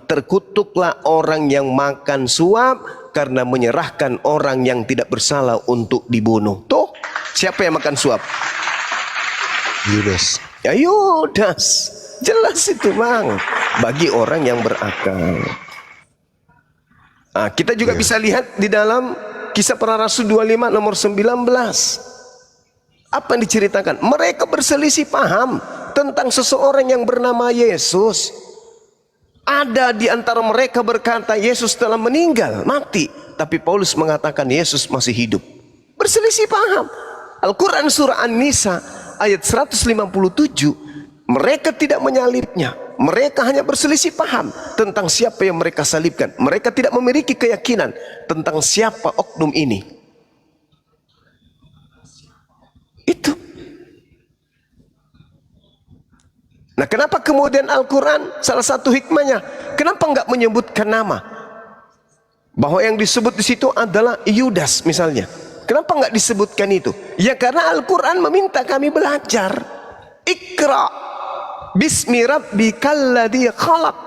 terkutuklah orang yang makan suap karena menyerahkan orang yang tidak bersalah untuk dibunuh. Tuh, siapa yang makan suap? Yudas. Ya Yudas. Jelas itu, Bang. Bagi orang yang berakal. Nah, kita juga bisa lihat di dalam Kisah Para Rasul 25 nomor 19. Apa yang diceritakan? Mereka berselisih paham tentang seseorang yang bernama Yesus. Ada di antara mereka berkata Yesus telah meninggal, mati. Tapi Paulus mengatakan Yesus masih hidup. Berselisih paham. Al-Quran surah An-Nisa ayat 157. Mereka tidak menyalibnya. Mereka hanya berselisih paham tentang siapa yang mereka salibkan. Mereka tidak memiliki keyakinan tentang siapa oknum ini. Itu. Nah, kenapa kemudian Al-Quran salah satu hikmahnya, kenapa enggak menyebutkan nama? Bahwa yang disebut di situ adalah Yudas misalnya. Kenapa enggak disebutkan itu? Ya karena Al-Quran meminta kami belajar. Iqra bismi rabbikal ladzi khalaq.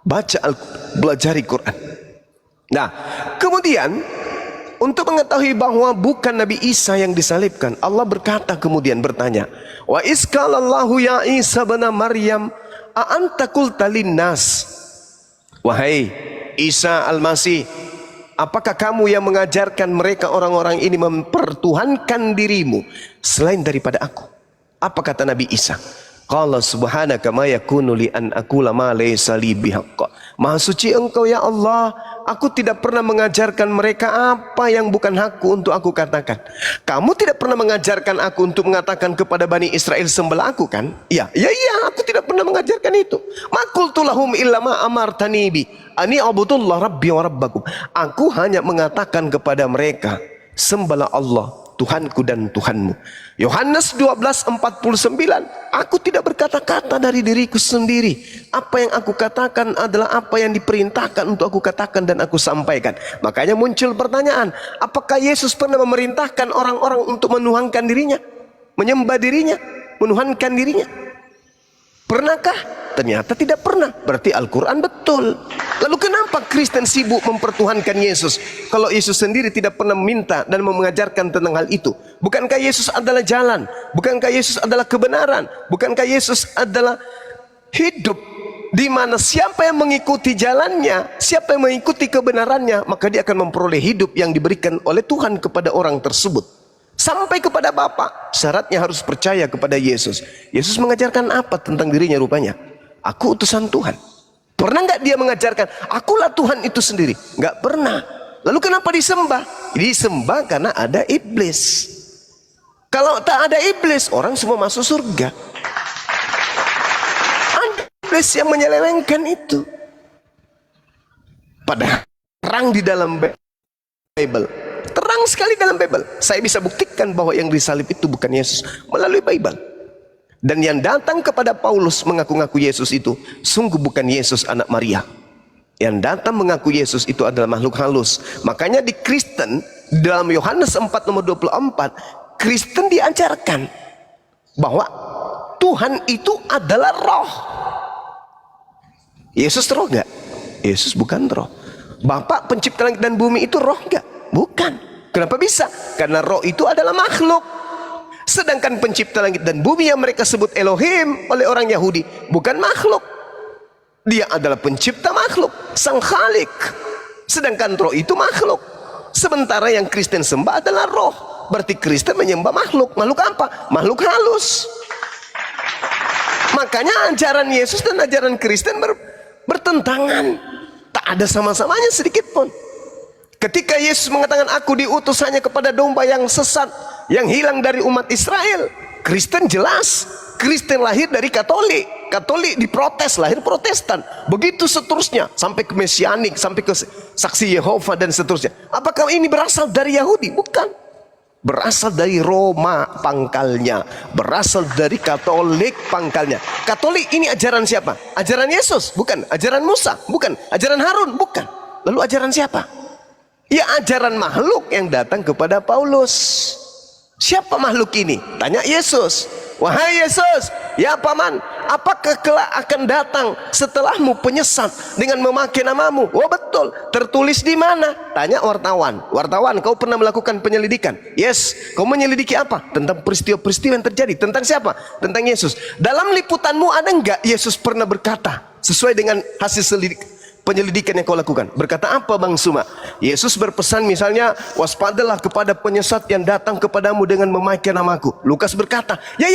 Baca belajari Quran. Nah, kemudian untuk mengetahui bahwa bukan Nabi Isa yang disalibkan, Allah berkata kemudian bertanya, wa iskalallahu ya Isa bin Maryam a anta qulta linnas. Wahai Isa Al-Masih, apakah kamu yang mengajarkan mereka orang-orang ini mempertuhankan dirimu selain daripada aku? Apa kata Nabi Isa? Qala subhanaka ma yakunu li an aqula ma laysa li bihaqq. Maha suci Engkau ya Allah, aku tidak pernah mengajarkan mereka apa yang bukan hakku untuk aku katakan. Kamu tidak pernah mengajarkan aku untuk mengatakan kepada Bani Israel sembelih aku kan? Iya, aku tidak pernah mengajarkan itu. Ma qultu lahum illa ma amartani bi ani abudullah rabbi wa rabbakum. Aku hanya mengatakan kepada mereka, sembahlah Allah, Tuhanku dan Tuhanmu. Yohanes 12:49. Aku tidak berkata-kata dari diriku sendiri. Apa yang aku katakan adalah apa yang diperintahkan untuk aku katakan dan aku sampaikan. Makanya muncul pertanyaan, apakah Yesus pernah memerintahkan orang-orang untuk menuhankan dirinya, menyembah dirinya, menuhankan dirinya? Pernahkah? Ternyata tidak pernah. Berarti Al-Quran betul. Lalu kenapa Kristen sibuk mempertuhankan Yesus kalau Yesus sendiri tidak pernah meminta dan mengajarkan tentang hal itu? Bukankah Yesus adalah jalan? Bukankah Yesus adalah kebenaran? Bukankah Yesus adalah hidup di mana siapa yang mengikuti jalannya, siapa yang mengikuti kebenarannya, maka dia akan memperoleh hidup yang diberikan oleh Tuhan kepada orang tersebut. Sampai kepada Bapa, syaratnya harus percaya kepada Yesus. Yesus mengajarkan apa tentang dirinya rupanya? Aku utusan Tuhan. Pernah nggak dia mengajarkan, akulah Tuhan itu sendiri? Nggak pernah. Lalu kenapa disembah? Disembah karena ada iblis. Kalau tak ada iblis, orang semua masuk surga. Ada iblis yang menyelewengkan itu. Padahal terang di dalam Bible. Terang sekali dalam Bible. Saya bisa buktikan bahwa yang disalib itu bukan Yesus melalui Bible. Dan yang datang kepada Paulus mengaku-ngaku Yesus itu sungguh bukan Yesus anak Maria. Yang datang mengaku Yesus itu adalah makhluk halus. Makanya di Kristen dalam Yohanes 4 nomor 24, Kristen diajarkan bahwa Tuhan itu adalah roh. Yesus roh enggak? Yesus bukan roh. Bapak pencipta langit dan bumi itu roh enggak? Bukan. Kenapa bisa? Karena roh itu adalah makhluk. Sedangkan pencipta langit dan bumi yang mereka sebut Elohim oleh orang Yahudi bukan makhluk. Dia adalah pencipta makhluk, sang Khalik. Sedangkan roh itu makhluk. Sementara yang Kristen sembah adalah roh. Berarti Kristen menyembah makhluk. Makhluk apa? Makhluk halus. Makanya ajaran Yesus dan ajaran Kristen bertentangan. Tak ada sama-samanya sedikit pun. Ketika Yesus mengatakan aku diutus hanya kepada domba yang sesat, yang hilang dari umat Israel, Kristen jelas. Kristen lahir dari Katolik. Katolik diprotes, lahir Protestan. Begitu seterusnya sampai ke Mesianik, sampai ke Saksi Yehova dan seterusnya. Apakah ini berasal dari Yahudi? Bukan. Berasal dari Roma pangkalnya, berasal dari Katolik pangkalnya. Katolik ini ajaran siapa? Ajaran Yesus? Bukan. Ajaran Musa? Bukan. Ajaran Harun? Bukan. Lalu ajaran siapa? Ya ajaran makhluk yang datang kepada Paulus. Siapa makhluk ini? Tanya Yesus. Wahai Yesus, Ya paman, apakah kelak akan datang setelahmu penyesat dengan memakai namamu? Oh betul, tertulis di mana? Tanya wartawan. Wartawan, kau pernah melakukan penyelidikan? Yes. Kau menyelidiki apa? Tentang peristiwa-peristiwa yang terjadi. Tentang siapa? Tentang Yesus. Dalam liputanmu ada enggak Yesus pernah berkata sesuai dengan hasil penyelidikan yang kau lakukan? Berkata apa Bang Suma? Yesus berpesan misalnya, waspadalah kepada penyesat yang datang kepadamu dengan memakai namaku. Lukas berkata, ya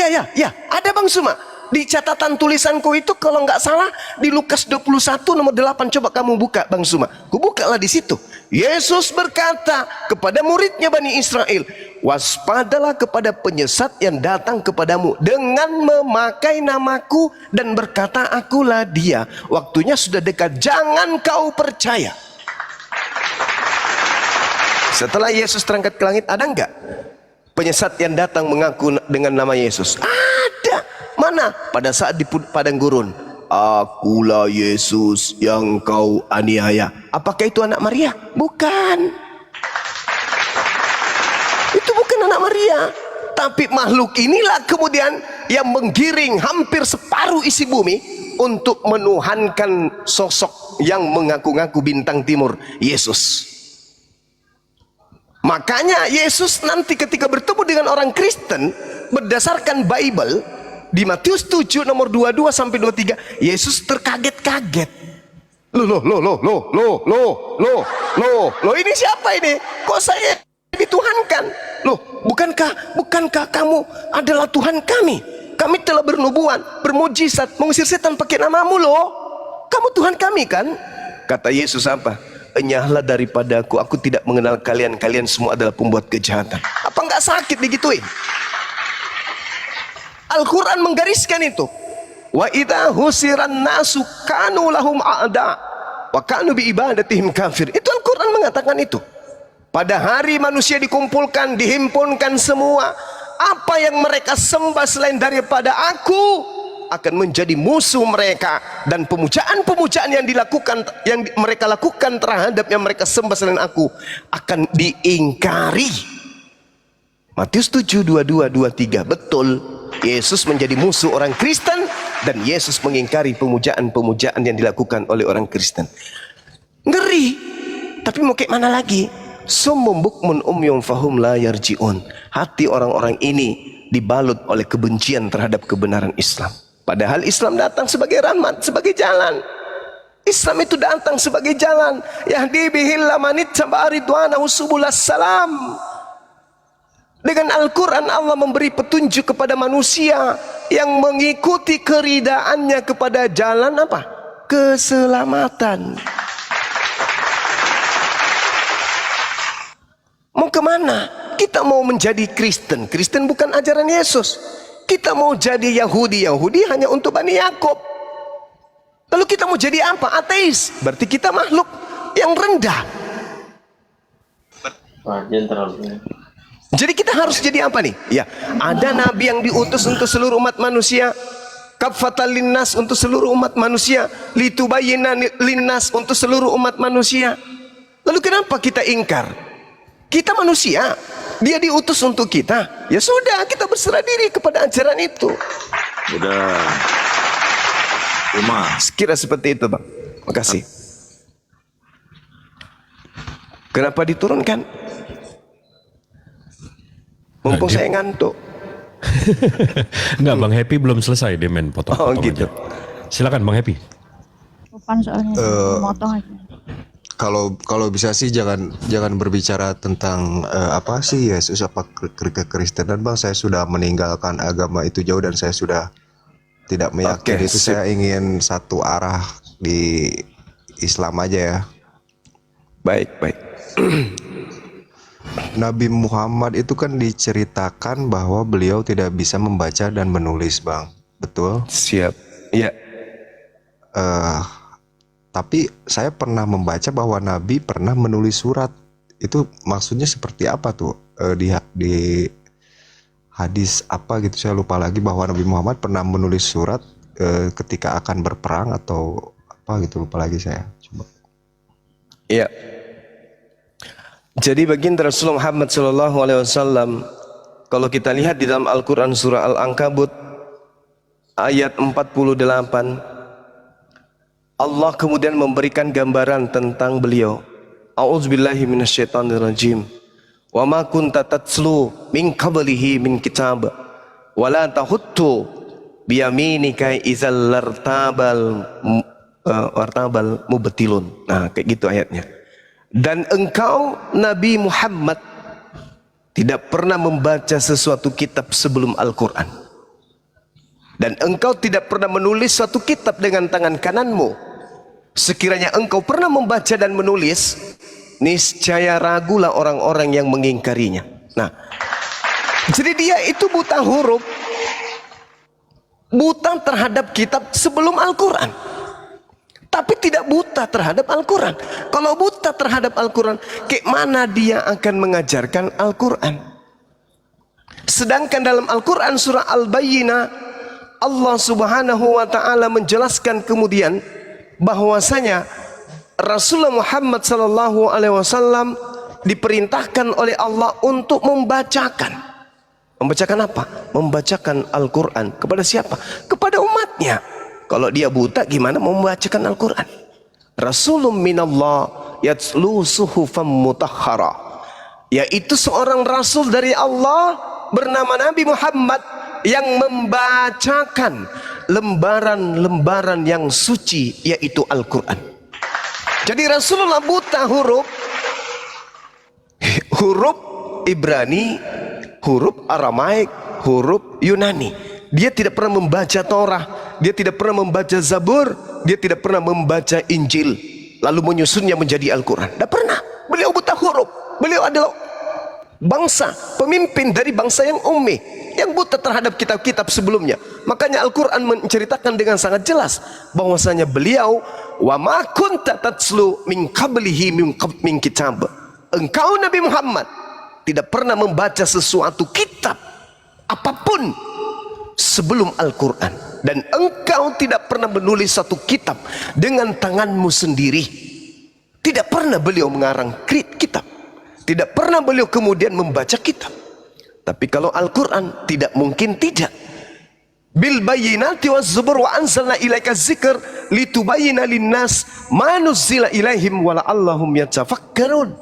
ada Bang Suma. Di catatan tulisanku itu kalau nggak salah di Lukas 21 nomor 8, coba kamu buka Bang Suma. Kubukalah di situ. Yesus berkata kepada muridnya Bani Israel, waspadalah kepada penyesat yang datang kepadamu dengan memakai namaku dan berkata, akulah dia. Waktunya sudah dekat, jangan kau percaya. Setelah Yesus terangkat ke langit, ada enggak penyesat yang datang mengaku dengan nama Yesus? Ada. Mana? Pada saat di padang gurun. Akulah Yesus yang kau aniaya. Apakah itu anak Maria? Bukan. Itu bukan anak Maria. Tapi makhluk inilah kemudian yang menggiring hampir separuh isi bumi untuk menuhankan sosok yang mengaku-ngaku bintang timur, Yesus. Makanya Yesus nanti ketika bertemu dengan orang Kristen berdasarkan Bible di Matius 7 nomor 22 sampai 23, Yesus terkaget-kaget. Loh, ini siapa ini? Kok saya dituhankan? Loh, bukankah kamu adalah Tuhan kami? Kami telah bernubuat, bermujizat, mengusir setan pakai namamu loh. Kamu Tuhan kami kan? Kata Yesus apa? Enyahlah daripadaku, aku tidak mengenal kalian. Kalian semua adalah pembuat kejahatan. Apa enggak sakit digituin? Al-Quran menggariskan itu. Wa idza husiran nasu kanu lahum a'da wa kanu bi ibadatihim kafir. Itu Al-Quran mengatakan itu. Pada hari manusia dikumpulkan, dihimpunkan semua, apa yang mereka sembah selain daripada aku akan menjadi musuh mereka, dan pemujaan-pemujaan yang mereka lakukan terhadap yang mereka sembah selain aku akan diingkari. Matius 7 22 23. Betul, Yesus menjadi musuh orang Kristen dan Yesus mengingkari pemujaan-pemujaan yang dilakukan oleh orang Kristen. Ngeri. Tapi mau kayak mana lagi? Summum bukmun umyum fahum la yarji'un. Hati orang-orang ini dibalut oleh kebencian terhadap kebenaran Islam. Padahal Islam datang sebagai rahmat, sebagai jalan. Islam itu datang sebagai jalan. Yahdi bihil lamanit sabaridwanahu subulas salam. Dengan Al-Quran Allah memberi petunjuk kepada manusia yang mengikuti keridaannya kepada jalan apa? Keselamatan. Mau kemana? Kita mau menjadi Kristen. Kristen bukan ajaran Yesus. Kita mau jadi Yahudi. Yahudi hanya untuk Bani Yakub. Lalu kita mau jadi apa? Ateis. Berarti kita makhluk yang rendah. Jadi kita harus jadi apa nih? Ya, ada nabi yang diutus untuk seluruh umat manusia, kafatal linnas untuk seluruh umat manusia, litubayyina linnas untuk seluruh umat manusia. Lalu kenapa kita ingkar? Kita manusia, dia diutus untuk kita. Ya sudah, kita berserah diri kepada ajaran itu. Udah. Sekira seperti itu, Bang. Makasih. Kenapa diturunkan? Mumpung saya ngantuk. Enggak, Bang Happy belum selesai, dia main potong. Oh gitu. Aja. Silakan Bang Happy. Sopan soalnya motong aja. Kalau bisa sih jangan berbicara tentang apa sih Yesus apa kekristenan, Bang. Saya sudah meninggalkan agama itu jauh dan saya sudah tidak meyakini itu. Saya ingin satu arah di Islam aja ya. Baik. Nabi Muhammad itu kan diceritakan bahwa beliau tidak bisa membaca dan menulis, Bang. Betul? Siap. Iya. Tapi saya pernah membaca bahwa Nabi pernah menulis surat. Itu maksudnya seperti apa tuh? Di hadis apa gitu, saya lupa lagi, bahwa Nabi Muhammad pernah menulis surat ketika akan berperang atau apa gitu, lupa lagi saya. Coba. Iya. Jadi baginda Rasulullah Muhammad SAW, kalau kita lihat di dalam Al-Quran surah Al-Ankabut ayat 48, Allah kemudian memberikan gambaran tentang beliau. A'udzubillahi minasyaitonirrajim. Wa ma kunta tatslu min qablihi min kitab wa la tahuttu biyaminika idzal lartabal mubtilun. Nah, kayak gitu ayatnya. Dan engkau Nabi Muhammad tidak pernah membaca sesuatu kitab sebelum Al-Quran. Dan engkau tidak pernah menulis suatu kitab dengan tangan kananmu. Sekiranya engkau pernah membaca dan menulis, niscaya ragulah orang-orang yang mengingkarinya. Nah, jadi dia itu buta huruf, buta terhadap kitab sebelum Al-Quran, tapi tidak buta terhadap Al-Quran. Kalau buta terhadap Al-Quran, kayak mana dia akan mengajarkan Al-Quran? Sedangkan dalam Al-Quran surah Al-Bayyinah, Allah subhanahu wa ta'ala menjelaskan kemudian bahwasanya Rasulullah Muhammad sallallahu alaihi wasallam diperintahkan oleh Allah untuk membacakan. Membacakan apa? Membacakan Al-Quran. Kepada siapa? Kepada umatnya. Kalau dia buta, gimana mau membacakan Al-Quran? Rasulun minallah yatslu suhufam mutahhara, yaitu seorang rasul dari Allah bernama Nabi Muhammad yang membacakan lembaran-lembaran yang suci, yaitu Al-Quran. Jadi Rasulullah buta huruf Ibrani, huruf Aramaik, huruf Yunani. Dia tidak pernah membaca Torah, dia tidak pernah membaca Zabur, dia tidak pernah membaca Injil lalu menyusunnya menjadi Al-Quran. Tidak pernah. Beliau buta huruf. Beliau adalah bangsa, pemimpin dari bangsa yang ummi, yang buta terhadap kitab-kitab sebelumnya. Makanya Al-Quran menceritakan dengan sangat jelas bahwasanya beliau, wa ma kunta tatslu min qablihi min kitab. Engkau Nabi Muhammad tidak pernah membaca sesuatu kitab apapun sebelum Al-Quran, dan engkau tidak pernah menulis satu kitab dengan tanganmu sendiri. Tidak pernah beliau mengarang kitab, tidak pernah beliau kemudian membaca kitab. Tapi kalau Al-Quran, tidak mungkin tidak. Bil bayyinati waz zubur wa anzalna ilaika dzikr litubayyana linnas ma nuzzila ilaihim wa la'allahum yatafakkarun.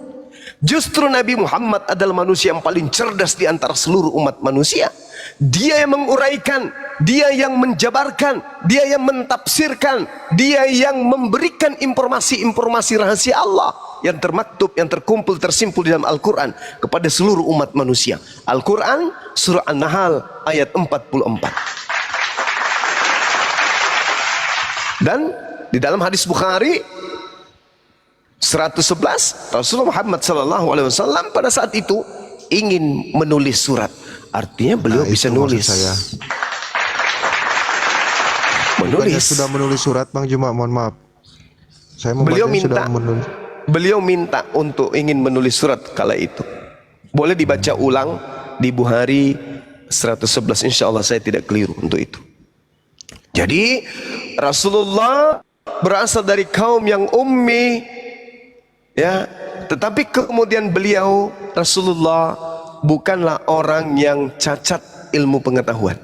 Justru Nabi Muhammad adalah manusia yang paling cerdas di antara seluruh umat manusia. Dia yang menguraikan, dia yang menjabarkan, dia yang mentafsirkan, dia yang memberikan informasi-informasi rahasia Allah yang termaktub, yang terkumpul, tersimpul di dalam Al-Quran kepada seluruh umat manusia. Al-Quran surah An-Nahl ayat 44. Dan di dalam hadis Bukhari 111, Rasulullah Muhammad SAW pada saat itu ingin menulis surat. Artinya beliau bisa nulis. Menulis. Sudah menulis surat, Bang Juma, mohon maaf. Saya Beliau minta untuk ingin menulis surat kala itu. Boleh dibaca ulang di Bukhari 111, insya Allah saya tidak keliru untuk itu. Jadi Rasulullah berasal dari kaum yang ummi, ya, tetapi kemudian beliau Rasulullah bukanlah orang yang cacat ilmu pengetahuan.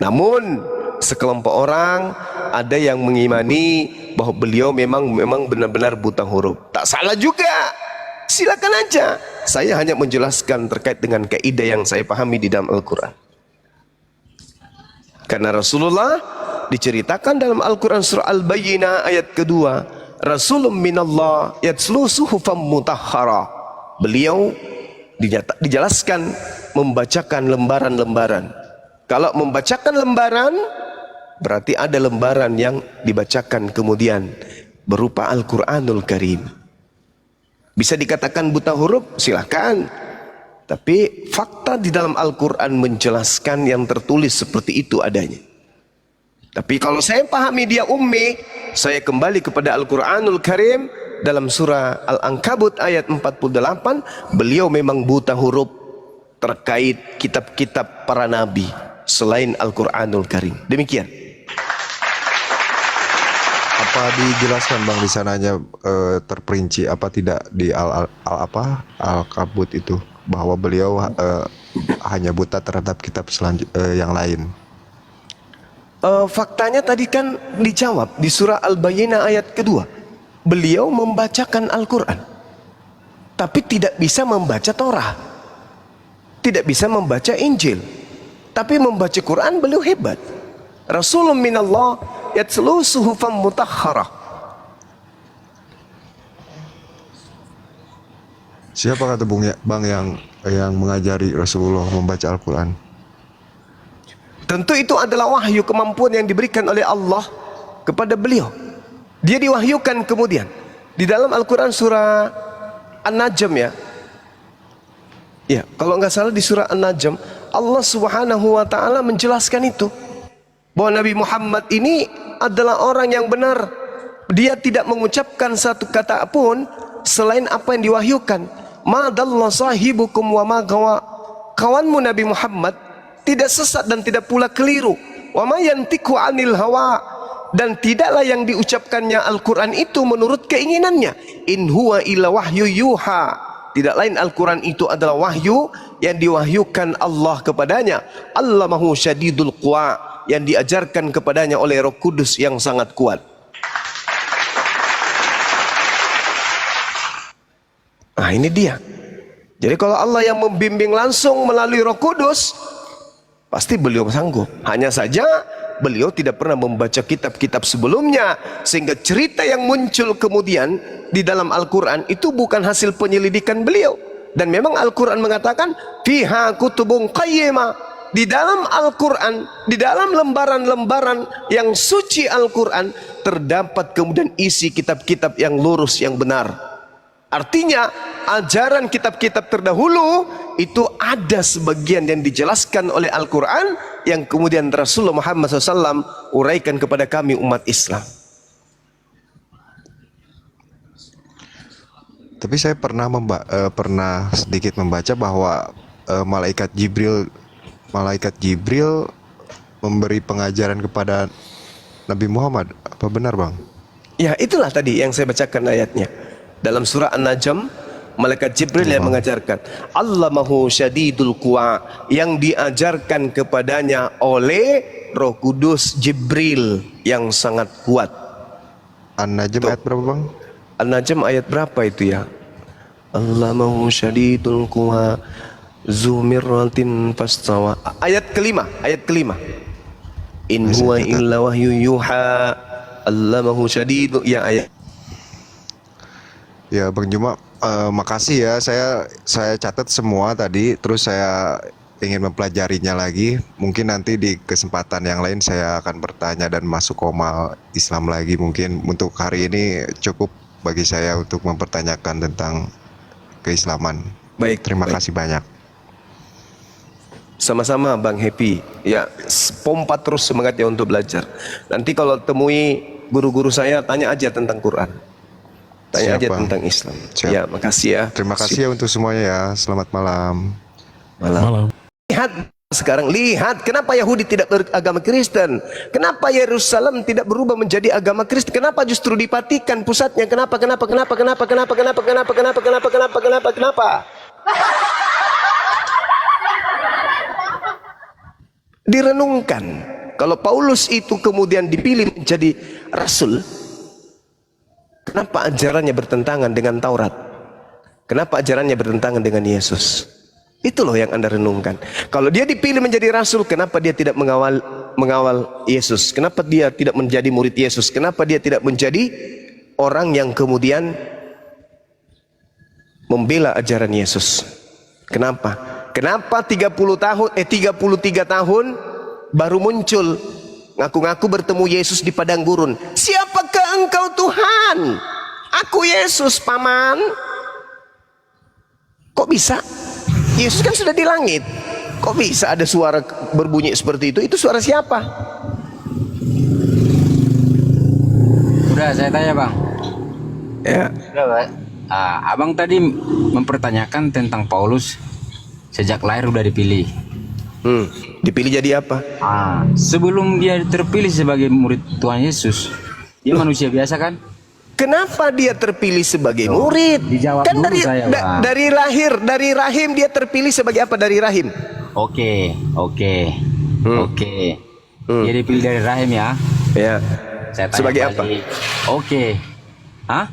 Namun sekelompok orang ada yang mengimani bahwa beliau memang benar-benar buta huruf. Tak salah juga, silakan aja. Saya hanya menjelaskan terkait dengan kaidah yang saya pahami di dalam Al-Quran. Karena Rasulullah diceritakan dalam Al-Quran surah Al-Bayyinah ayat kedua, Rasulun minallah yatslu suhufam mutahhara. Beliau dijelaskan membacakan lembaran-lembaran. Kalau membacakan lembaran, berarti ada lembaran yang dibacakan kemudian berupa Al-Quranul Karim. Bisa dikatakan buta huruf, silakan. Tapi fakta di dalam Al-Quran menjelaskan yang tertulis seperti itu adanya. Tapi kalau saya pahami dia ummi, saya kembali kepada Al-Quranul Karim dalam surah Al-Ankabut ayat 48, beliau memang buta huruf terkait kitab-kitab para nabi selain Al-Quranul Karim. Demikian. Apa dijelaskan Bang di sananya terperinci apa tidak di Al-Kabut itu bahwa beliau hanya buta terhadap kitab yang lain? Faktanya tadi kan dijawab di surah Al-Bayyinah ayat kedua. Beliau membacakan Al-Quran, tapi tidak bisa membaca Torah, tidak bisa membaca Injil, tapi membaca Quran beliau hebat. Rasulun minallah yatslu suhufan mutahharah. Siapa kata Bang yang mengajari Rasulullah membaca Al-Quran? Tentu itu adalah wahyu, kemampuan yang diberikan oleh Allah kepada beliau. Dia diwahyukan kemudian di dalam Al-Quran surah An-Najm ya. Ya, kalau nggak salah di surah An-Najm Allah Subhanahu wa taala menjelaskan itu bahwa Nabi Muhammad ini adalah orang yang benar. Dia tidak mengucapkan satu kata pun selain apa yang diwahyukan. Ma dalla sahibukum wa ma gawa. Kawanmu Nabi Muhammad tidak sesat dan tidak pula keliru. Wa ma yantiqu 'anil hawa. Dan tidaklah yang diucapkannya Al-Quran itu menurut keinginannya. In huwa illa wahyu yuha. Tidak lain Al-Quran itu adalah wahyu yang diwahyukan Allah kepadanya. Allamahu syadidul quwa, yang diajarkan kepadanya oleh Roh Kudus yang sangat kuat. Nah ini dia. Jadi kalau Allah yang membimbing langsung melalui Roh Kudus, pasti beliau sanggup. Hanya saja beliau tidak pernah membaca kitab-kitab sebelumnya, sehingga cerita yang muncul kemudian di dalam Al-Quran itu bukan hasil penyelidikan beliau. Dan memang Al-Quran mengatakan fiha kutubun qayyimah. Di dalam Al-Quran, di dalam lembaran-lembaran yang suci Al-Quran terdapat kemudian isi kitab-kitab yang lurus, yang benar. Artinya ajaran kitab-kitab terdahulu itu ada sebagian yang dijelaskan oleh Al-Quran yang kemudian Rasulullah Muhammad SAW uraikan kepada kami umat Islam. Tapi saya pernah sedikit membaca bahwa malaikat Jibril memberi pengajaran kepada Nabi Muhammad. Apa benar, Bang? Ya, itulah tadi yang saya bacakan ayatnya. Dalam surah An-Najm, malaikat Jibril yang mengajarkan. Allamahu syadidul quwa, yang diajarkan kepadanya oleh Roh Kudus Jibril yang sangat kuat. An-Najm ayat berapa, Bang? An-Najm ayat berapa itu ya? Allamahu syadidul quwa zumiratin fastawa. Ayat kelima. In huwa illa wahyu yuha allamahu syadidul, ya ayat. Ya Bang Juma, makasih ya, saya catat semua tadi, terus saya ingin mempelajarinya lagi. Mungkin nanti di kesempatan yang lain saya akan bertanya dan masuk koma Islam lagi. Mungkin untuk hari ini cukup bagi saya untuk mempertanyakan tentang keislaman. Baik, terima kasih banyak. Sama-sama Bang Happy. Ya, pompa terus semangatnya untuk belajar. Nanti kalau temui guru-guru saya, tanya aja tentang Quran. Tanya aja tentang Islam. Siap. Ya, makasih ya. Terima kasih ya untuk semuanya ya. Selamat malam. Malam. Lihat sekarang, lihat kenapa Yahudi tidak beragama Kristen, kenapa Yerusalem tidak berubah menjadi agama Kristen, kenapa justru dipatikan pusatnya, kenapa? Direnungkan, kalau Paulus itu kemudian dipilih menjadi rasul, kenapa ajarannya bertentangan dengan Taurat? Kenapa ajarannya bertentangan dengan Yesus? Itu loh yang Anda renungkan. Kalau dia dipilih menjadi rasul, kenapa dia tidak mengawal Yesus? Kenapa dia tidak menjadi murid Yesus? Kenapa dia tidak menjadi orang yang kemudian membela ajaran Yesus? Kenapa? Kenapa 33 tahun baru muncul ngaku-ngaku bertemu Yesus di padang gurun? Siapakah engkau Tuhan? Aku Yesus, paman. Kok bisa? Yesus kan sudah di langit. Kok bisa ada suara berbunyi seperti itu? Itu suara siapa? Udah saya tanya Bang. Ya. Udah Pak. Abang tadi mempertanyakan tentang Paulus sejak lahir udah dipilih. Dipilih jadi apa? Sebelum dia terpilih sebagai murid Tuhan Yesus, dia manusia biasa kan? Kenapa dia terpilih sebagai murid? Dijawab Kan dulu dari saya, Bang. dari rahim dia terpilih sebagai apa dari rahim? Oke. Dia dipilih dari rahim ya. Ya. Saya tanya Sebagai apa? balik. Oke. Hah?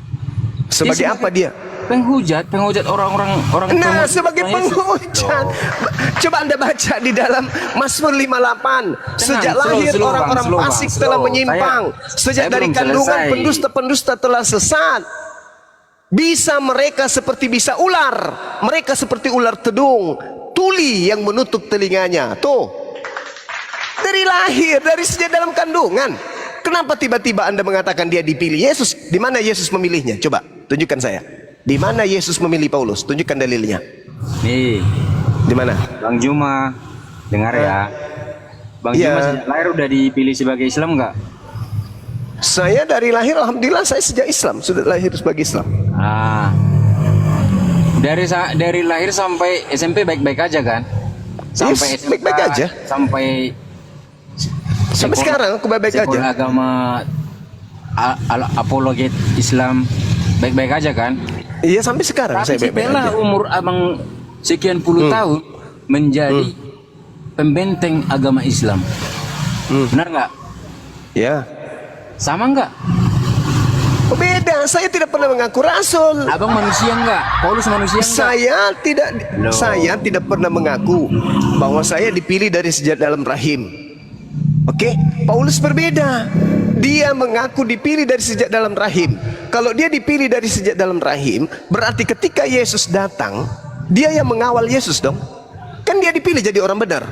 Sebagai apa dia? Penghujat orang-orang Nah, penghujat sebagai Tuhan Yesus. penghujat. Loh. Coba Anda baca di dalam Mazmur 58. Sejak lahir slow, orang-orang Bang, slow, fasik Bang, telah slow. menyimpang. Sejak saya dari belum kandungan selesai. pendusta-pendusta telah sesat. Bisa mereka seperti bisa ular. Mereka seperti ular tedung. Tuli yang menutup telinganya. Tuh. Dari lahir, dari sejak dalam kandungan. Kenapa tiba-tiba Anda mengatakan dia dipilih Yesus? Di mana Yesus memilihnya? Coba tunjukkan saya. Di mana Yesus memilih Paulus? Tunjukkan dalilnya. Nih, Di mana? Bang Juma, dengar ya. Bang Iya. Juma sejak lahir udah dipilih sebagai Islam nggak? Saya dari lahir, alhamdulillah saya sejak Islam, sudah lahir sebagai Islam. Ah, dari lahir sampai SMP baik-baik aja kan? Sampai Yes, baik-baik aja. Sampai Sampai sekarang aku baik-baik sekolah aja. agama apologet Islam baik-baik aja kan? Iya sampai sekarang saya Tapi baik-baik setelah aja. umur abang sekian puluh tahun menjadi pembenteng agama Islam, benar nggak? Ya. Sama nggak? Oh, beda, saya tidak pernah mengaku rasul. Abang manusia nggak? Paulus manusia nggak? Saya tidak pernah mengaku bahwa saya dipilih dari sejak dalam rahim. Oke, Paulus berbeda. Dia mengaku dipilih dari sejak dalam rahim. Kalau dia dipilih dari sejak dalam rahim, berarti ketika Yesus datang, dia yang mengawal Yesus dong. Kan dia dipilih jadi orang benar.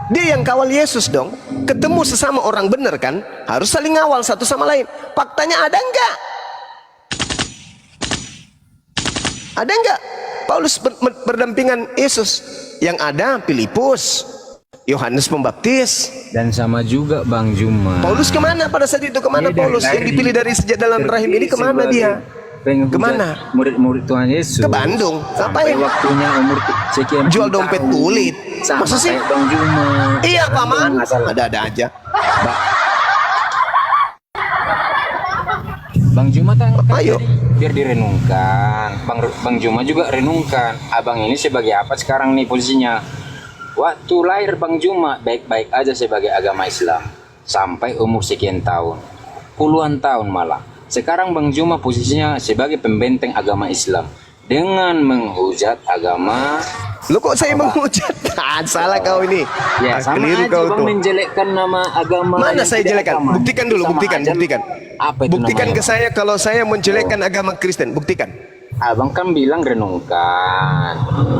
Dia yang kawal Yesus dong. Ketemu sesama orang benar kan, harus saling ngawal satu sama lain. Faktanya ada enggak? Ada enggak Paulus berdampingan Yesus? Yang ada Filipus, Yohanes Pembaptis. Dan sama juga Bang Juma. Paulus kemana pada saat itu? Kemana Dia dari Paulus yang lahir dipilih dari sejak dalam rahim ini? Kemana dia? Kemana? Murid-murid Tuhan Yesus. Ke Bandung. Sampai Ngapain? waktunya umur sekian Jual puluh dompet tahun. kulit. Sama Masa sih? kayak Bang Juma. Iya paman. Nggak salah. Ada-ada aja. Bang Juma kan Ayo. biar direnungkan. Bang Juma juga renungkan. Abang ini sebagai apa sekarang nih posisinya? Waktu lahir Bang Juma baik-baik aja sebagai agama Islam sampai umur sekian tahun, puluhan tahun malah. Sekarang Bang Juma posisinya sebagai pembenteng agama Islam dengan menghujat agama. Lo kok saya menghujat? Salah kau ini. Ya sama Keliru aja kau Bang tuh. menjelekkan nama agama. Mana yang saya tidak jelekkan? agama. Buktikan dulu, Sama buktikan, aja. buktikan. Apa itu Buktikan namanya? ke saya kalau saya menjelekkan agama Kristen. Buktikan. Abang kan bilang renungkan.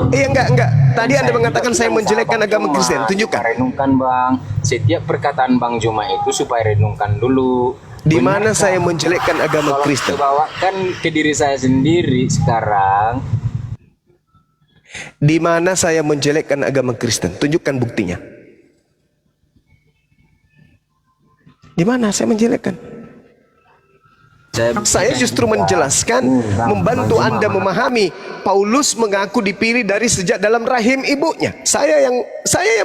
Iya enggak. Tadi Anda Saya mengatakan juga saya bilang menjelekkan sama Bang agama Juma, Kristen. Tunjukkan. Renungkan Bang. Setiap perkataan Bang Juma itu supaya renungkan dulu. Di mana Benarkah? saya menjelekkan agama Kalau Kristen? bawakan ke diri saya sendiri sekarang. Di mana saya menjelekkan agama Kristen? Tunjukkan buktinya. Di mana saya menjelekkan? Saya justru menjelaskan, membantu Anda memahami. Paulus mengaku dipilih dari sejak dalam rahim ibunya. Saya yang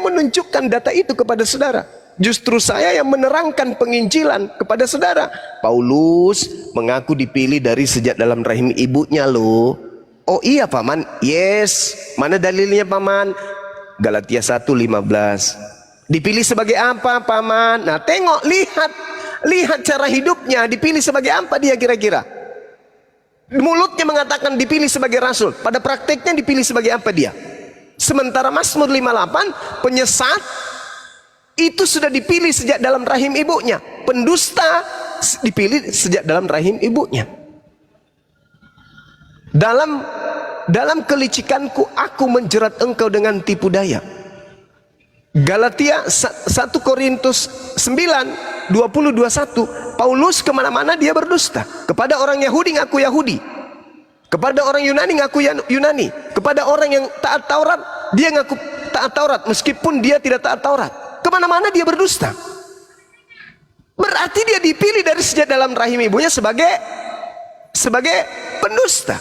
menunjukkan data itu kepada saudara. Justru saya yang menerangkan penginjilan kepada saudara. Paulus mengaku dipilih dari sejak dalam rahim ibunya loh. Oh iya paman, yes. Mana dalilnya paman? Galatia 1:15. Dipilih sebagai apa paman? Nah tengok, lihat cara hidupnya. Dipilih sebagai apa dia kira-kira? Mulutnya mengatakan dipilih sebagai rasul, pada prakteknya dipilih sebagai apa dia? Sementara Mazmur 58, penyesat itu sudah dipilih sejak dalam rahim ibunya. Pendusta dipilih sejak dalam rahim ibunya. Dalam kelicikanku aku menjerat engkau dengan tipu daya. Galatia 1 Korintus 9 20-21. Paulus kemana-mana dia berdusta. Kepada orang Yahudi ngaku Yahudi, kepada orang Yunani ngaku Yunani, kepada orang yang taat Taurat dia ngaku taat Taurat meskipun dia tidak taat Taurat. Kemana-mana dia berdusta. Berarti dia dipilih dari sejak dalam rahim ibunya sebagai pendusta.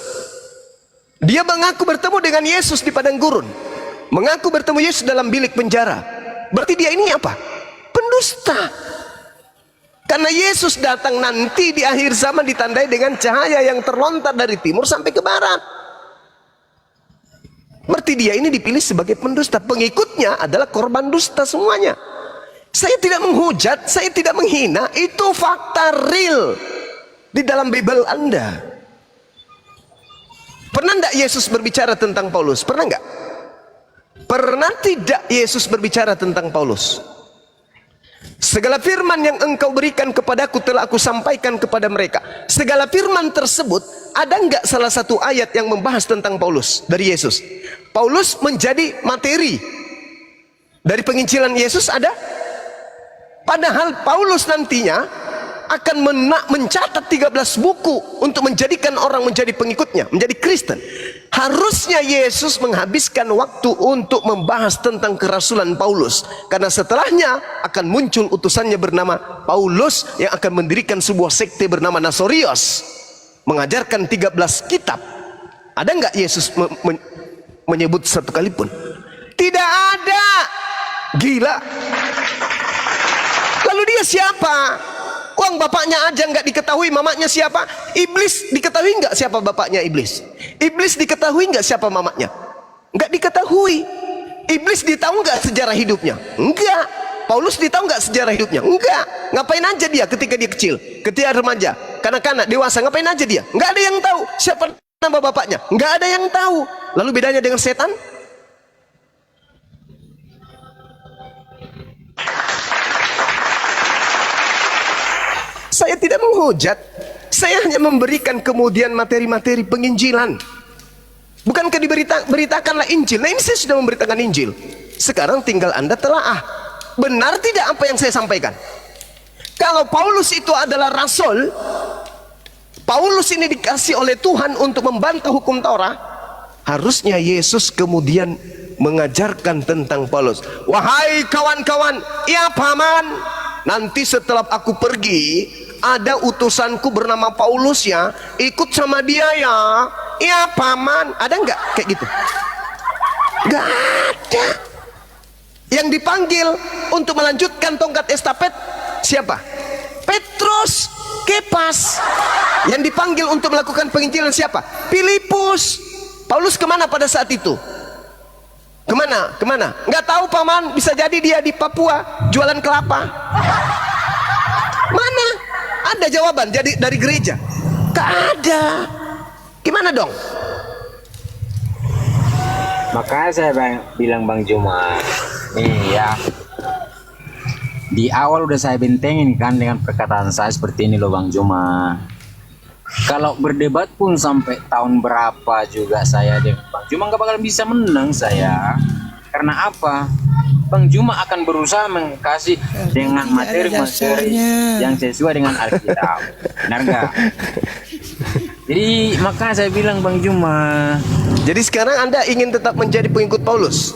Dia mengaku bertemu dengan Yesus di padang gurun, mengaku bertemu Yesus dalam bilik penjara. Berarti dia ini apa? Pendusta. Karena Yesus datang nanti di akhir zaman ditandai dengan cahaya yang terlontar dari timur sampai ke barat. Berarti dia ini dipilih sebagai pendusta. Pengikutnya adalah korban dusta semuanya. Saya tidak menghujat, saya tidak menghina. Itu fakta real di dalam Bible Anda. Pernah enggak Yesus berbicara tentang Paulus? Pernah enggak? Pernah tidak Yesus berbicara tentang Paulus? Segala firman yang engkau berikan kepadaku telah aku sampaikan kepada mereka. Segala firman tersebut, ada enggak salah satu ayat yang membahas tentang Paulus dari Yesus? Paulus menjadi materi dari penginjilan Yesus, ada? Padahal Paulus nantinya akan mencatat 13 buku untuk menjadikan orang menjadi pengikutnya, menjadi Kristen. Harusnya Yesus menghabiskan waktu untuk membahas tentang kerasulan Paulus, karena setelahnya akan muncul utusannya bernama Paulus yang akan mendirikan sebuah sekte bernama Nasorios, mengajarkan 13 kitab. Ada enggak Yesus menyebut satu kali pun? Tidak ada. Gila. Lalu dia siapa? Uang bapaknya aja nggak diketahui, mamanya siapa? Iblis diketahui nggak siapa bapaknya iblis? Iblis diketahui nggak siapa mamanya? Nggak diketahui. Iblis ditahu nggak sejarah hidupnya? Enggak. Paulus ditahu nggak sejarah hidupnya? Enggak. Ngapain aja dia ketika dia kecil, ketika remaja, kanak-kanak, dewasa, ngapain aja dia? Nggak ada yang tahu. Siapa nama bapaknya? Nggak ada yang tahu. Lalu bedanya dengan setan? Saya tidak menghujat, saya hanya memberikan kemudian materi-materi penginjilan. Bukankah diberitakanlah Injil? Nah, ini saya sudah memberitakan Injil. Sekarang tinggal Anda telaah. Benar tidak apa yang saya sampaikan? Kalau Paulus itu adalah rasul, Paulus ini dikasih oleh Tuhan untuk membantah hukum Taurat, harusnya Yesus kemudian mengajarkan tentang Paulus. Wahai kawan-kawan, ya paman, nanti setelah aku pergi, ada utusanku bernama Paulus ya, ikut sama dia ya. Ya paman, ada nggak kayak gitu? Nggak ada. Yang dipanggil untuk melanjutkan tongkat estafet siapa? Petrus, Kepas. Yang dipanggil untuk melakukan penginjilan siapa? Filipus. Paulus kemana pada saat itu? Kemana? Kemana? Nggak tahu paman, bisa jadi dia di Papua jualan kelapa. Mana? Ada jawaban jadi dari gereja? Nggak ada. Gimana dong? Makanya saya bilang Bang Juma, iya. Di awal udah saya bentengin kan dengan perkataan saya seperti ini loh Bang Juma. Kalau berdebat pun sampai tahun berapa juga saya dengan Bang Juma nggak bakal bisa menang saya. Karena apa? Bang Juma akan berusaha mengkasih dengan materi-materi yang sesuai dengan Alkitab. Benar nggak? Jadi maka saya bilang Bang Juma. Jadi sekarang Anda ingin tetap menjadi pengikut Paulus?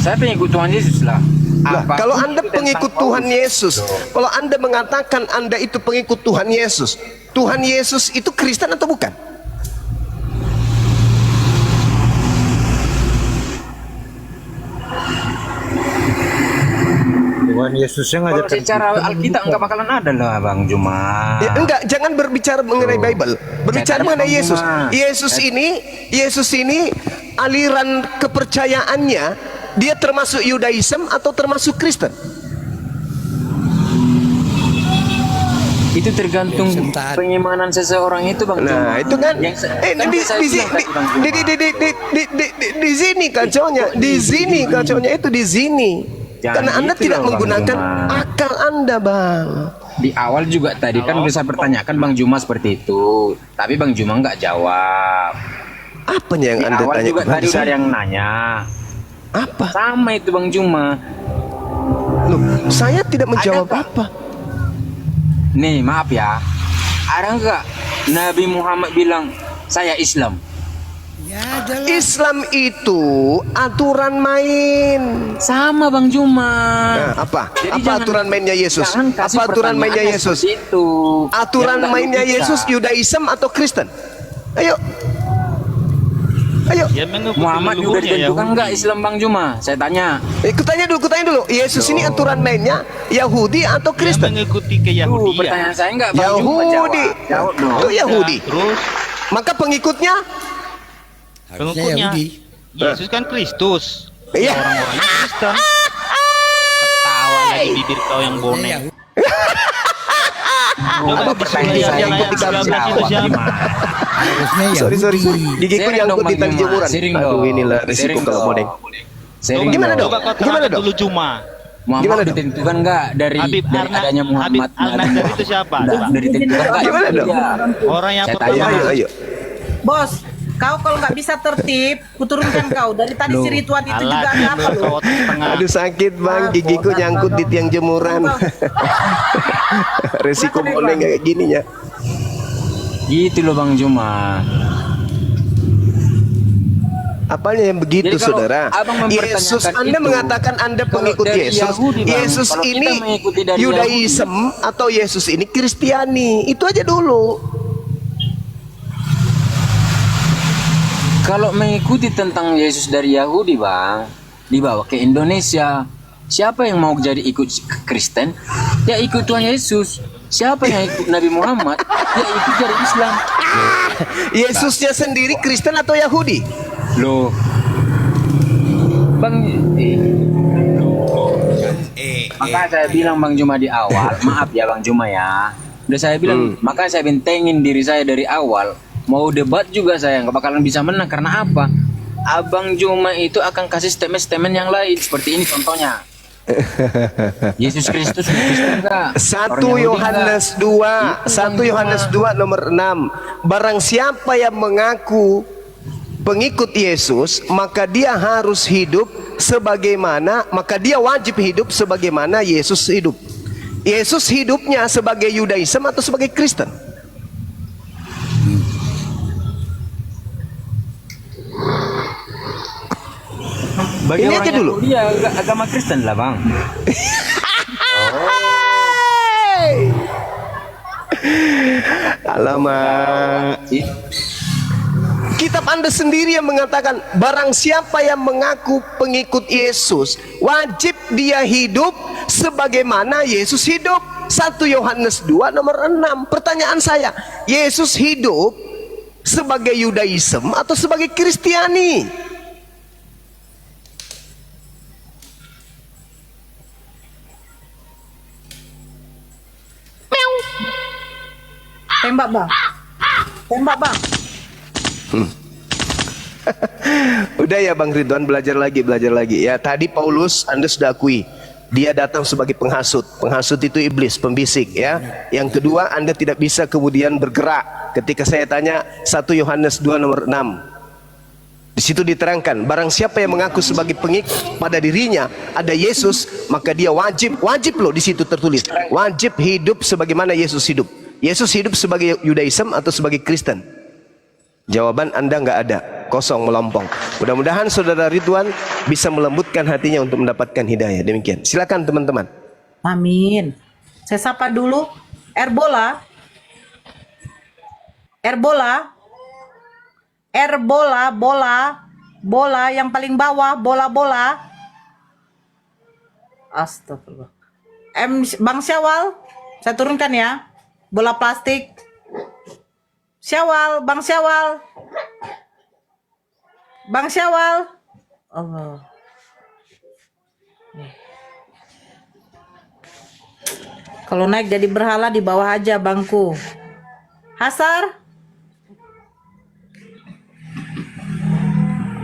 Saya pengikut Tuhan Yesus lah. Lah, kalau Anda pengikut Tuhan Yesus, kalau Anda mengatakan Anda itu pengikut Tuhan Yesus itu Kristen atau bukan? Tuhan Yesusnya Kalau ngajarkan secara Alkitab nggak bakalan ada lah Bang Juma. Ya, enggak, jangan berbicara mengenai Bible. Berbicara mengenai Yesus. Yesus ini aliran kepercayaannya, dia termasuk Yudaism atau termasuk Kristen? Itu tergantung pengimanan seseorang itu Bang Juma. Nah, itu kan di sini kacaunya, di sini. Karena Anda gitu tidak loh, Bang menggunakan Juma. akal Anda, Bang. Di awal juga tadi kan udah saya pertanyakan Bang Juma seperti itu, tapi Bang Juma nggak jawab. Apanya yang Di Anda awal tanya juga kepada tadi udah saya? ada yang nanya. Apa? Sama itu Bang Juma. Loh, saya tidak menjawab Ada, Pak. apa. Nih maaf ya, ada nggak Nabi Muhammad bilang saya Islam? Islam itu aturan main. Sama Bang Juma. Nah, apa? Jadi Apa jangan- aturan mainnya Yesus? jangan kasih Apa aturan mainnya pertanyaannya Yesus? seperti itu. Aturan Yang nggak mainnya logika. Yesus Yudaism atau Kristen? Ayo. Ayo. Muhammad juga ditentukan nggak Islam Bang Juma? Saya tanya. Kutanya dulu. Yesus ini aturan mainnya Yahudi atau Kristen? Mengikuti Tuh keyahudian. pertanyaan saya nggak Bang Juma Yahudi. jawab dong. Itu Yahudi. Terus Maka pengikutnya pengikutnya Yesus kan Kristus. Iya. Orang-orangnya Kristen. di bibir kau yang bonek. Aduh, pertanyaan saya ayat 13 itu siapa? Harusnya Sorry. Gigiku Sharing nyangkut dong, di Bang tali Juma. jemuran. Sharing Aduh, dong. inilah risiko Sharing kalau dong. bodeng. Sharing Gimana dong. dong? Coba kau Gimana terangkan dong? dulu Juma. Gimana Muhammad dong? ditentukan nggak dari Habib adanya Muhammad? Al-Nasir itu siapa? Dari ditentukan nggak? Gimana dong? Orang yang Saya pertama. tanya. Ayo. Bos, kau kalau nggak bisa tertib, kuturunkan kau. Dari tadi Loh. si Ridwan itu Alah, juga ada diam apa lu, loh? kau tengah. Aduh sakit bang, gigiku nyangkut di tiang jemuran. Resiko bodeng kayak gininya. Gitu loh Bang Juma. Apanya yang begitu Jadi kalau saudara? abang mempertanyakan Yesus, Anda itu, mengatakan Anda kalau pengikut dari Yesus. Yahudi, Bang. Yesus Kalau kita ini mengikuti dari Yudaism atau Yesus ini Kristiani. Itu aja dulu. Kalau mengikuti tentang Yesus dari Yahudi, Bang, dibawa ke Indonesia, siapa yang mau jadi ikut Kristen? Ya ikut Tuhan Yesus. Siapa yang ikut Nabi Muhammad? Ya ikut dari Islam. Yesusnya sendiri Kristen atau Yahudi? Loh, Bang, maka saya bilang Bang Juma di awal, maaf ya Bang Juma ya. Udah saya bilang, maka saya bentengin diri saya dari awal. Mau debat juga saya nggak bakalan bisa menang karena apa? Abang Juma itu akan kasih statement-statement yang lain seperti ini contohnya. Yesus Kristus Kristen enggak? 1 Yohanes 2, 1 Yohanes 2 nomor 6. Barang siapa yang mengaku pengikut Yesus, maka dia harus hidup sebagaimana, maka dia wajib hidup sebagaimana Yesus hidup. Yesus hidupnya sebagai Yudaism atau sebagai Kristen? Bagi Ini orang aja dulu. Yahudi ya agama Kristen lah Bang. Alamak. Kitab Anda sendiri yang mengatakan barang siapa yang mengaku pengikut Yesus, wajib dia hidup sebagaimana Yesus hidup. 1 Yohanes 2 nomor 6. Pertanyaan saya, Yesus hidup sebagai Yudaism atau sebagai Kristiani? Tembak bang. Tembak bang. Udah ya Bang Ridwan, belajar lagi ya. Tadi Paulus Anda sudah akui dia datang sebagai penghasut. Penghasut itu iblis, pembisik ya. Yang kedua, Anda tidak bisa kemudian bergerak ketika saya tanya 1 Yohanes 2 nomor 6. Di situ diterangkan, barang siapa yang mengaku sebagai pengikut pada dirinya ada Yesus, maka dia wajib loh, di situ tertulis, wajib hidup sebagaimana Yesus hidup. Yesus hidup sebagai Yudaism atau sebagai Kristen? Jawaban Anda nggak ada, kosong, melompong. Mudah-mudahan saudara Ridwan bisa melembutkan hatinya untuk mendapatkan hidayah. Demikian. Silakan teman-teman. Amin. Saya sapa dulu. Erbola. Bola yang paling bawah, bola. Astagfirullah. Bang Syawal, saya turunkan ya. Bola plastik. Bang Syawal. Allah. Kalau naik jadi berhala di bawah aja bangku. Hasar.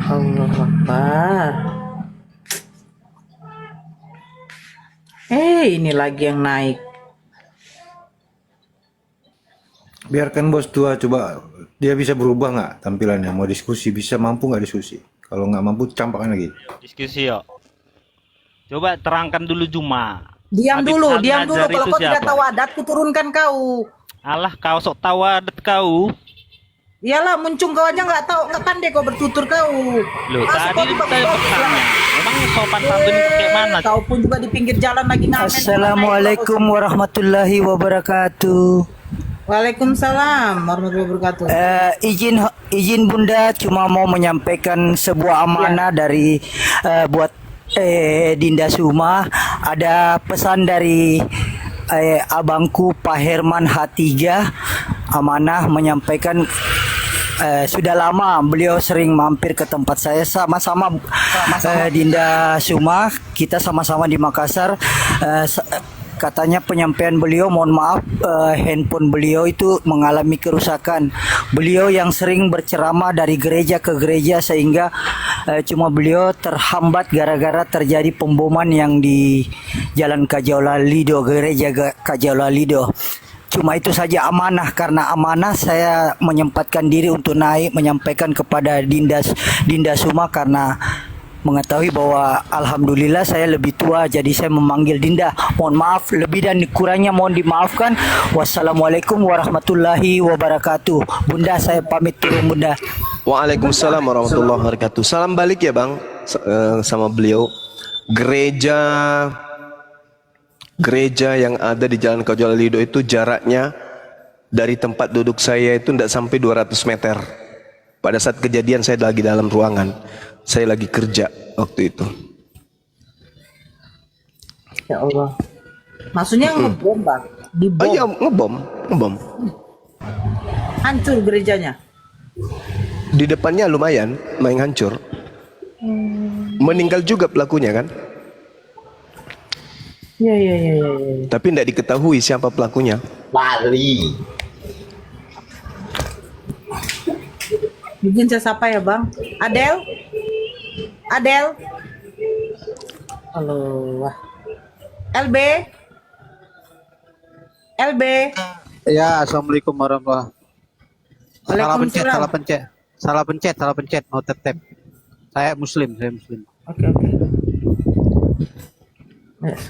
Allah Akbar. Ini lagi yang naik. Biarkan bos tua coba dia bisa berubah nggak tampilannya, mau diskusi bisa, mampu nggak diskusi, kalau nggak mampu campakkan lagi Diskusi yuk. Coba terangkan dulu Juma. Diam Habib dulu. Al-Nazar Kalau itu kau tidak siapa? tahu adat, kuturunkan kau. Alah kau sok tahu adat kau. Iyalah, muncung kau aja nggak tahu, nggak pandai kau bertutur kau. Loh, Masuk tadi kau saya bertanya, emang sopan santun itu kayak mana? Kau pun juga di pinggir jalan lagi ngamen. Assalamualaikum warahmatullahi wabarakatuh. Waalaikumsalam warahmatullahi wabarakatuh. Izin Bunda, cuma mau menyampaikan sebuah amanah dari buat Dinda Suma. Ada pesan dari abangku Pak Herman H3, amanah menyampaikan. Sudah lama beliau sering mampir ke tempat saya, sama-sama Dinda Suma, kita sama-sama di Makassar. katanya penyampaian beliau, mohon maaf, handphone beliau itu mengalami kerusakan. Beliau yang sering berceramah dari gereja ke gereja sehingga cuma beliau terhambat gara-gara terjadi pemboman yang di Jalan Kajola Lido, gereja Kajola Lido. Cuma itu saja amanah, karena amanah saya menyempatkan diri untuk naik menyampaikan kepada Dinda Suma karena mengetahui bahwa alhamdulillah saya lebih tua, jadi saya memanggil Dinda. Mohon maaf, lebih dan kurangnya mohon dimaafkan. Wassalamualaikum warahmatullahi wabarakatuh. Bunda, saya pamit turun Bunda. Waalaikumsalam warahmatullahi wabarakatuh. Salam balik ya Bang sama beliau. Gereja yang ada di Jalan Kajola Lido itu jaraknya dari tempat duduk saya itu tidak sampai 200 meter. Pada saat kejadian saya lagi dalam ruangan. Saya lagi kerja waktu itu. Ya Allah. Maksudnya ngebom bang, dibom, Iya, ngebom. hancur gerejanya. Di depannya lumayan, main hancur. Meninggal juga pelakunya kan? Iya. Tapi tidak diketahui siapa pelakunya. Mungkin saya sapa ya bang. Adel. Halo. LB. Ya, assalamualaikum warahmatullahi. Waalaikumsalam. Salah pencet, mau tap. Saya muslim. Oke.